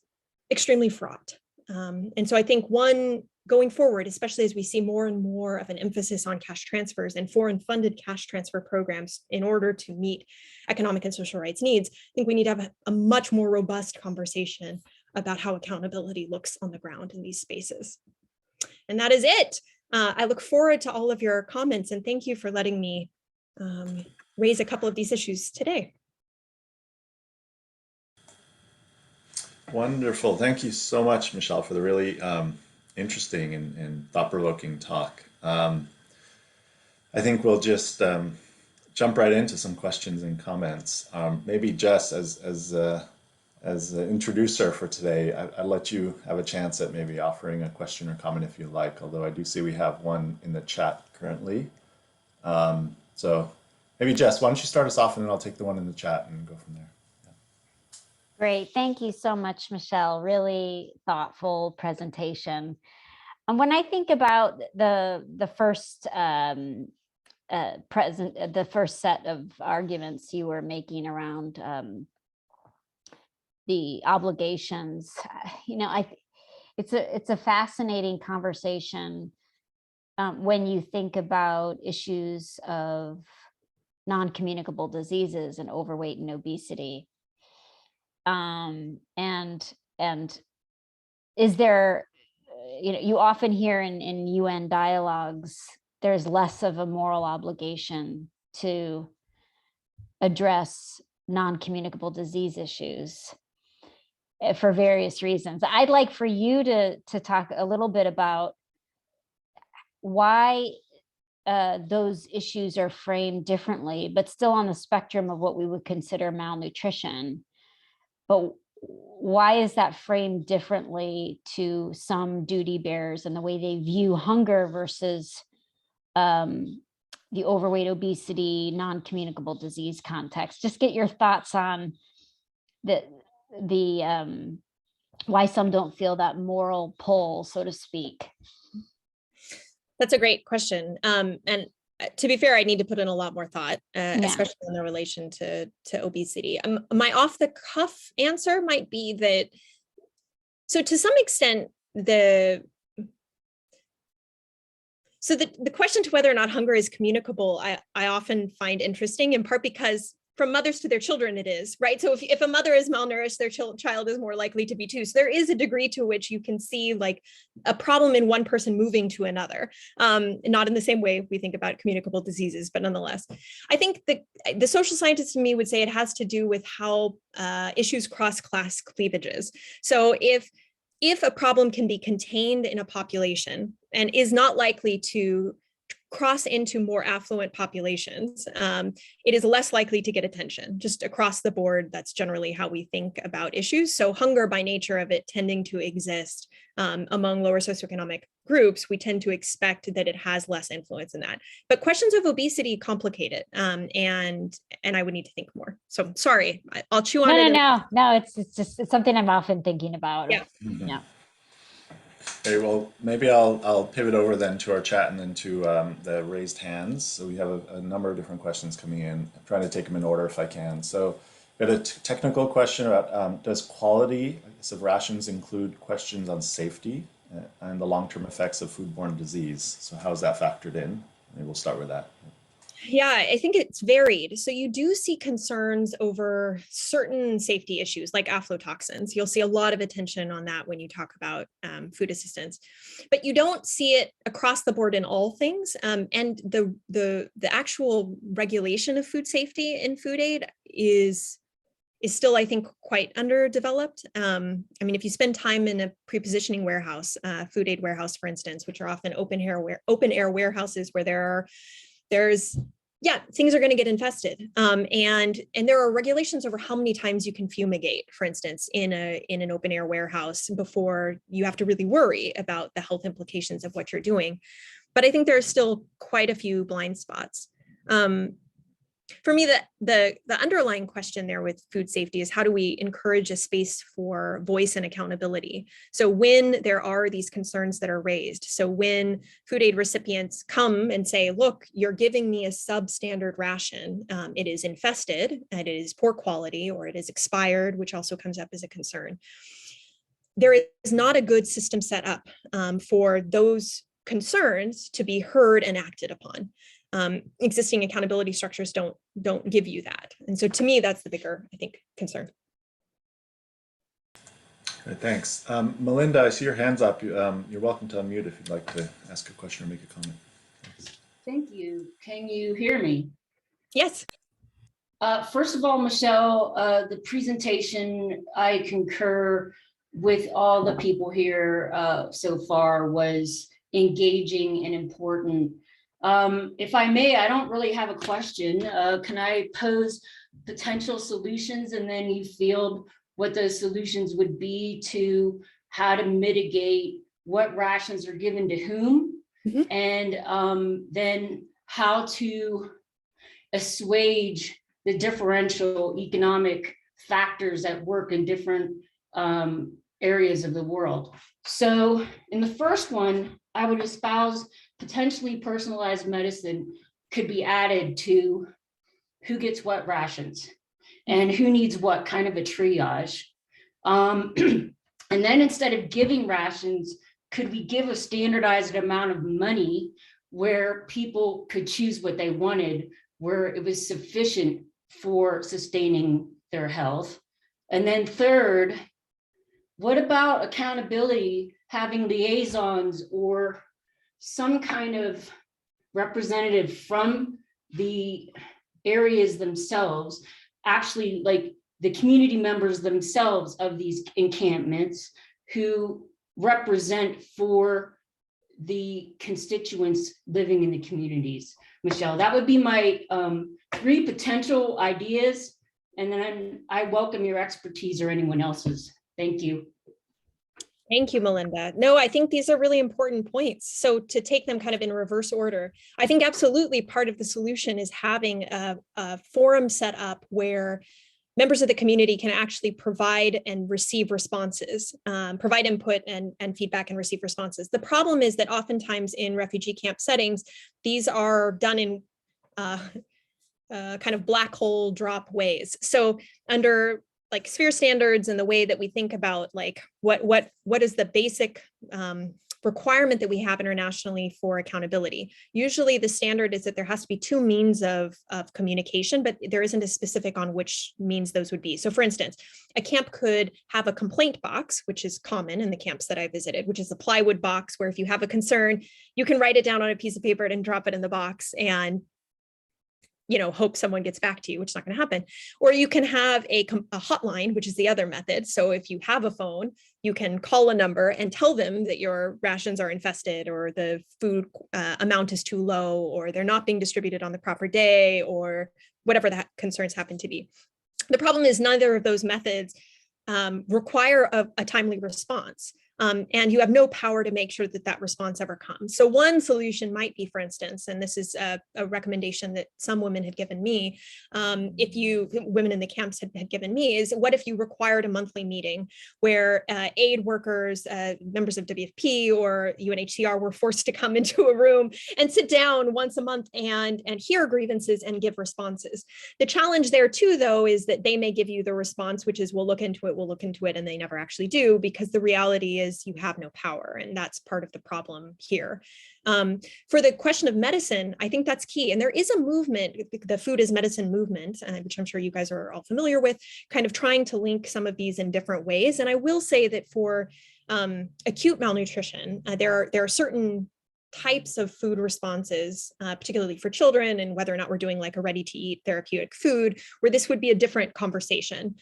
Speaker 3: extremely fraught. And so I think going forward, especially as we see more and more of an emphasis on cash transfers and foreign funded cash transfer programs in order to meet economic and social rights needs, I think we need to have a much more robust conversation about how accountability looks on the ground in these spaces. And that is it. I look forward to all of your comments, and thank you for letting me raise a couple of these issues today.
Speaker 1: Wonderful. Thank you so much, Michelle, for the really interesting and thought-provoking talk. I think we'll just jump right into some questions and comments. Maybe Jess, as an introducer for today, I'll let you have a chance at maybe offering a question or comment if you like, although I do see we have one in the chat currently. So maybe Jess, why don't you start us off, and then I'll take the one in the chat and go from there.
Speaker 2: Great. Thank you so much, Michelle. Really thoughtful presentation. And when I think about the first set of arguments you were making around the obligations, it's a fascinating conversation when you think about issues of non-communicable diseases and overweight and obesity. And is there, you often hear in UN dialogues, there's less of a moral obligation to address non-communicable disease issues for various reasons. I'd like for you to talk a little bit about why those issues are framed differently, but still on the spectrum of what we would consider malnutrition. But why is that framed differently to some duty bearers and the way they view hunger versus the overweight, obesity, non-communicable disease context? Just get your thoughts on the why some don't feel that moral pull, so to speak.
Speaker 3: That's a great question. And to be fair, I need to put in a lot more thought, especially in the relation to obesity. My off-the-cuff answer might be that, so to some extent, the question to whether or not hunger is communicable, I often find interesting, in part because from mothers to their children it is, right? So if a mother is malnourished, their child is more likely to be too. So there is a degree to which you can see like a problem in one person moving to another, not in the same way we think about communicable diseases, but nonetheless. I think the social scientist in me would say it has to do with how issues cross class cleavages. So if a problem can be contained in a population and is not likely to cross into more affluent populations, it is less likely to get attention. Just across the board, that's generally how we think about issues. So hunger, by nature of it tending to exist among lower socioeconomic groups, we tend to expect that it has less influence in that. But questions of obesity complicate it, and I would need to think more. So sorry, I'll chew on it.
Speaker 2: No, it's something I'm often thinking about.
Speaker 3: Yeah.
Speaker 2: Yeah.
Speaker 1: Okay, well, maybe I'll pivot over then to our chat and then to the raised hands. So we have a number of different questions coming in. I'm trying to take them in order if I can. So we had a technical question about does quality, I guess, of rations include questions on safety and the long-term effects of foodborne disease? So how is that factored in? Maybe we'll start with that.
Speaker 3: Yeah, I think it's varied. So you do see concerns over certain safety issues like aflatoxins. You'll see a lot of attention on that when you talk about food assistance, but you don't see it across the board in all things. And the actual regulation of food safety in food aid is still, I think, quite underdeveloped. I mean, if you spend time in a pre-positioning warehouse, food aid warehouse, for instance, which are often open air warehouses where things are going to get infested. And there are regulations over how many times you can fumigate, for instance, in an open air warehouse before you have to really worry about the health implications of what you're doing. But I think there are still quite a few blind spots. For me, the underlying question there with food safety is how do we encourage a space for voice and accountability? So when there are these concerns that are raised, so when food aid recipients come and say, look, you're giving me a substandard ration, it is infested, it is poor quality, or it is expired, which also comes up as a concern. There is not a good system set up for those concerns to be heard and acted upon. Existing accountability structures don't give you that. And so to me, that's the bigger, I think, concern.
Speaker 1: Great, thanks. Melinda, I see your hands up. You're welcome to unmute if you'd like to ask a question or make a comment. Thanks.
Speaker 4: Thank you. Can you hear me?
Speaker 3: Yes.
Speaker 4: First of all, Michelle, the presentation, I concur with all the people here so far, was engaging and important. If I may, I don't really have a question. Can I pose potential solutions and then you field what those solutions would be to how to mitigate what rations are given to whom, and then how to assuage the differential economic factors at work in different areas of the world. So in the first one, I would espouse potentially personalized medicine could be added to who gets what rations and who needs what kind of a triage. And then instead of giving rations, could we give a standardized amount of money where people could choose what they wanted, where it was sufficient for sustaining their health? And then third, what about accountability, having liaisons or some kind of representative from the areas themselves, actually like the community members themselves of these encampments who represent for the constituents living in the communities? Michelle, that would be my 3 potential ideas. And then I welcome your expertise or anyone else's. Thank you.
Speaker 3: Thank you, Melinda. No, I think these are really important points. So to take them kind of in reverse order, I think absolutely part of the solution is having a forum set up where members of the community can actually provide and receive responses, provide input and feedback and receive responses. The problem is that oftentimes in refugee camp settings, these are done in kind of black hole drop ways. So under like sphere standards and the way that we think about like what is the basic requirement that we have internationally for accountability. Usually the standard is that there has to be 2 means of communication, but there isn't a specific on which means those would be. So for instance, a camp could have a complaint box, which is common in the camps that I visited, which is a plywood box where if you have a concern, you can write it down on a piece of paper and drop it in the box and hope someone gets back to you, which is not going to happen. Or you can have a hotline, which is the other method. So if you have a phone, you can call a number and tell them that your rations are infested or the food amount is too low or they're not being distributed on the proper day or whatever the concerns happen to be. The problem is neither of those methods require a timely response. and you have no power to make sure that that response ever comes. So one solution might be, for instance, and this is a recommendation that some women had given me, women in the camps had given me, is what if you required a monthly meeting where aid workers, members of WFP or UNHCR were forced to come into a room and sit down once a month and hear grievances and give responses. The challenge there too, though, is that they may give you the response, which is we'll look into it, and they never actually do, because the reality is you have no power, and that's part of the problem here. For the question of medicine, I think that's key. And there is a movement, the food is medicine movement, which I'm sure you guys are all familiar with, kind of trying to link some of these in different ways. And I will say that for acute malnutrition, there are certain types of food responses, particularly for children, and whether or not we're doing like a ready-to-eat therapeutic food, where this would be a different conversation.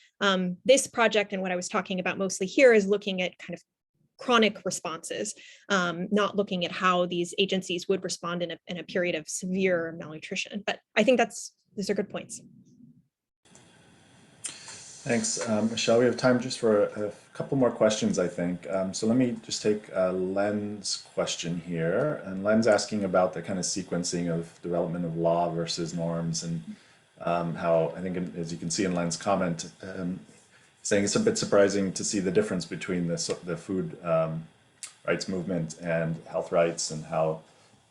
Speaker 3: This project and what I was talking about mostly here is looking at kind of chronic responses, not looking at how these agencies would respond in a period of severe malnutrition. But I think these are good points.
Speaker 1: Thanks, Michelle. We have time just for a couple more questions, I think. So let me just take Len's question here. And Len's asking about the kind of sequencing of development of law versus norms, and how, I think, as you can see in Len's comment, saying it's a bit surprising to see the difference between the food rights movement and health rights, and how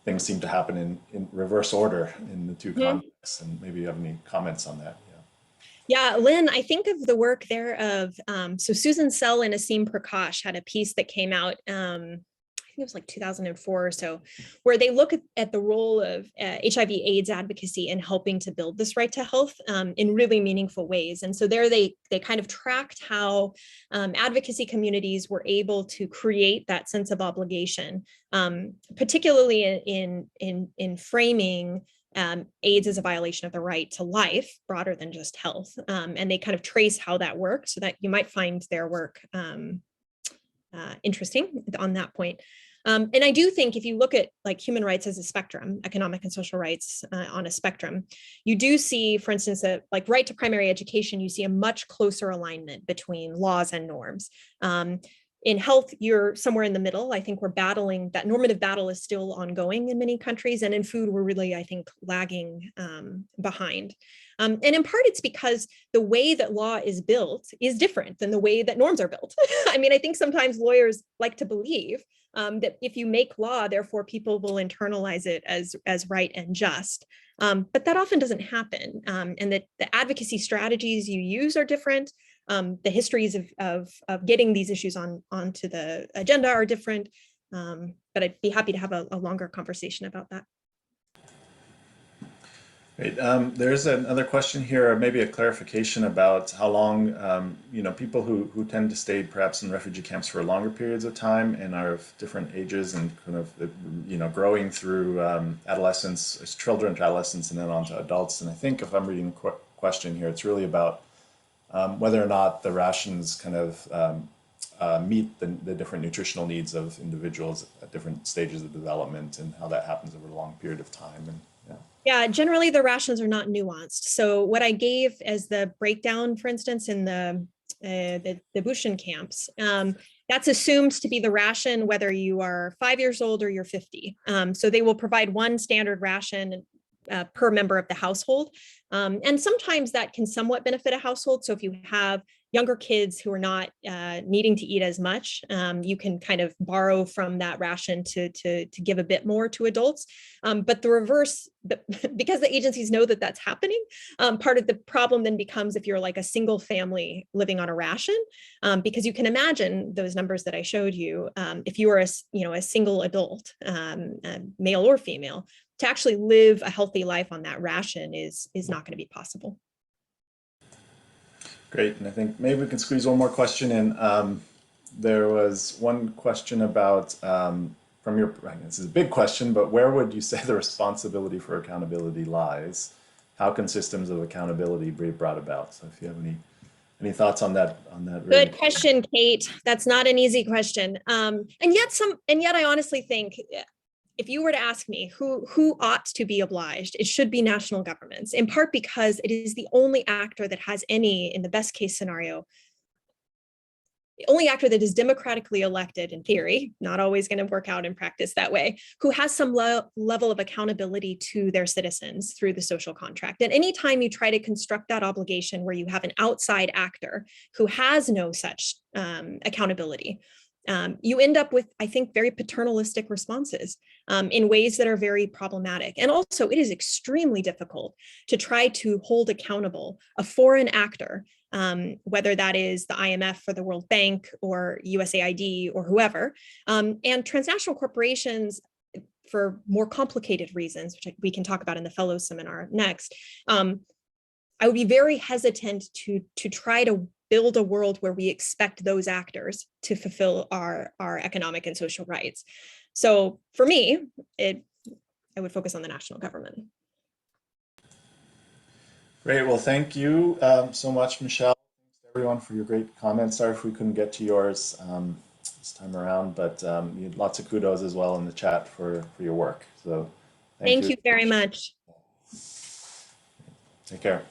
Speaker 1: things seem to happen in reverse order in the two contexts. And maybe you have any comments on that.
Speaker 3: Yeah, Lynn, I think of the work there of, so Susan Sell and Asim Prakash had a piece that came out, I think it was like 2004 or so, where they look at the role of HIV AIDS advocacy in helping to build this right to health in really meaningful ways. And so there they kind of tracked how advocacy communities were able to create that sense of obligation, particularly in framing AIDS as a violation of the right to life, broader than just health. And they kind of trace how that worked, so that you might find their work interesting on that point. And I do think if you look at like human rights as a spectrum, economic and social rights on a spectrum, you do see, for instance, like right to primary education, you see a much closer alignment between laws and norms. In health, you're somewhere in the middle. I think we're battling, that normative battle is still ongoing in many countries. And in food, we're really, I think, lagging behind. And in part, it's because the way that law is built is different than the way that norms are built. I mean, I think sometimes lawyers like to believe that if you make law, therefore people will internalize it as right and just. But that often doesn't happen. And that the advocacy strategies you use are different. The histories of getting these issues onto the agenda are different. But I'd be happy to have a longer conversation about that.
Speaker 1: Great. There's another question here, or maybe a clarification about how long, people who tend to stay perhaps in refugee camps for longer periods of time and are of different ages and kind of, growing through adolescence, as children to adolescence, and then on to adults. And I think if I'm reading the question here, it's really about whether or not the rations kind of meet the different nutritional needs of individuals at different stages of development, and how that happens over a long period of time. And
Speaker 3: yeah, generally the rations are not nuanced. So what I gave as the breakdown, for instance, in the Bushin camps, that's assumed to be the ration whether you are 5 years old or you're 50. So they will provide one standard ration per member of the household. And sometimes that can somewhat benefit a household. So if you have younger kids who are not needing to eat as much, you can kind of borrow from that ration to give a bit more to adults. But the reverse, because the agencies know that that's happening, part of the problem then becomes if you're like a single family living on a ration, because you can imagine those numbers that I showed you, if you are a single adult, male or female, to actually live a healthy life on that ration is not going to be possible.
Speaker 1: Great, and I think maybe we can squeeze one more question in. There was one question about, this is a big question, but where would you say the responsibility for accountability lies? How can systems of accountability be brought about? So if you have any thoughts on that.
Speaker 3: Good question, Kate. That's not an easy question. And yet I honestly think, if you were to ask me who ought to be obliged, it should be national governments, in part because it is the only actor that has any, in the best case scenario, only actor that is democratically elected in theory, not always going to work out in practice that way, who has some level of accountability to their citizens through the social contract. And anytime you try to construct that obligation where you have an outside actor who has no such accountability, you end up with, I think, very paternalistic responses in ways that are very problematic. And also, it is extremely difficult to try to hold accountable a foreign actor, whether that is the IMF or the World Bank or USAID or whoever. And transnational corporations, for more complicated reasons, which we can talk about in the Fellows Seminar next, I would be very hesitant to try to build a world where we expect those actors to fulfill our economic and social rights. So for me, I would focus on the national government.
Speaker 1: Great. Well, thank you so much, Michelle. Thanks to everyone for your great comments. Sorry if we couldn't get to yours this time around, but you had lots of kudos as well in the chat for your work. So
Speaker 3: thank you very much.
Speaker 1: Take care.